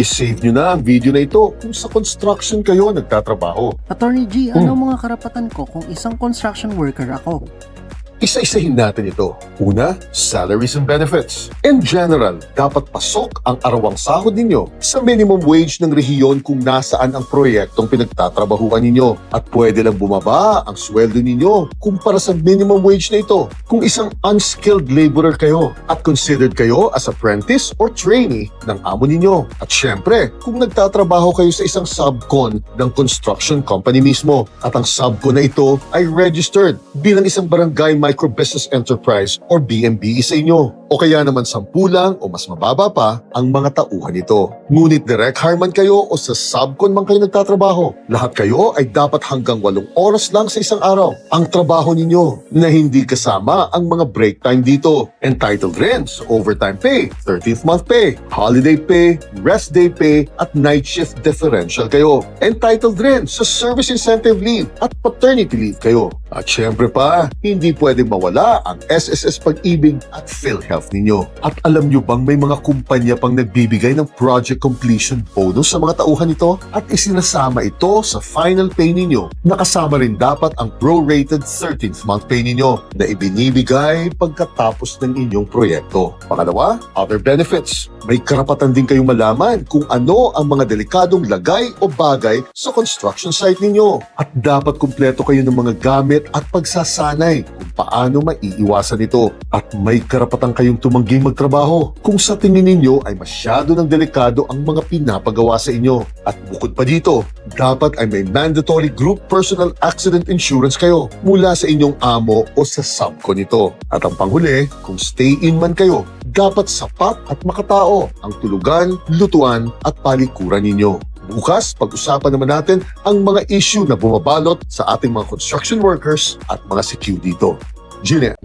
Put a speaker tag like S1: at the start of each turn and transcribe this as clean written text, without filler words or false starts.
S1: I-save nyo na ang video na ito kung sa construction kayo nagtatrabaho.
S2: Attorney G, ano mga karapatan ko kung isang construction worker ako?
S1: Isa-isahin natin ito. Una, salaries and benefits. In general, dapat pasok ang arawang sahod ninyo sa minimum wage ng rehiyon kung nasaan ang proyektong pinagtatrabahuan ninyo. At pwede lang bumaba ang sweldo ninyo kumpara sa minimum wage na ito kung isang unskilled laborer kayo at considered kayo as apprentice or trainee ng amo ninyo. At syempre, kung nagtatrabaho kayo sa isang subcon ng construction company mismo at ang subcon na ito ay registered bilang isang barangay microbusiness enterprise or BMBE sa inyo. O kaya naman 10 lang o mas mababa pa ang mga tauhan nito. Ngunit direct hire man kayo o sa subcon man kayo nagtatrabaho, lahat kayo ay dapat hanggang 8 oras lang sa isang araw ang trabaho ninyo na hindi kasama ang mga break time dito. Entitled rin sa overtime pay, 13th month pay, holiday pay, rest day pay at night shift differential kayo. Entitled rin sa service incentive leave at paternity leave kayo. At syempre pa, hindi pwedeng mawala ang SSS Pag-ibig at PhilHealth ninyo. At alam nyo bang may mga kumpanya pang nagbibigay ng project completion bonus sa mga tauhan nito? At isinasama ito sa final pay ninyo. Nakasama rin dapat ang prorated 13th month pay ninyo na ibinibigay pagkatapos ng inyong proyekto. Pangalawa, other benefits. May karapatan din kayong malaman kung ano ang mga delikadong lagay o bagay sa construction site ninyo. At dapat kumpleto kayo ng mga gamit at pagsasanay kung paano maiiwasan ito. At may karapatan kayong tumangging magtrabaho kung sa tingin ninyo ay masyado ng delikado ang mga pinapagawa sa inyo. At bukod pa dito, dapat ay may mandatory group personal accident insurance kayo mula sa inyong amo o sa subcon nito. At ang panghuli, kung stay-in man kayo, dapat sapat at makatao ang tulugan, lutuan at palikuran ninyo. Bukas, pag-usapan naman natin ang mga issue na bumabalot sa ating mga construction workers at mga CQ dito. Gillian.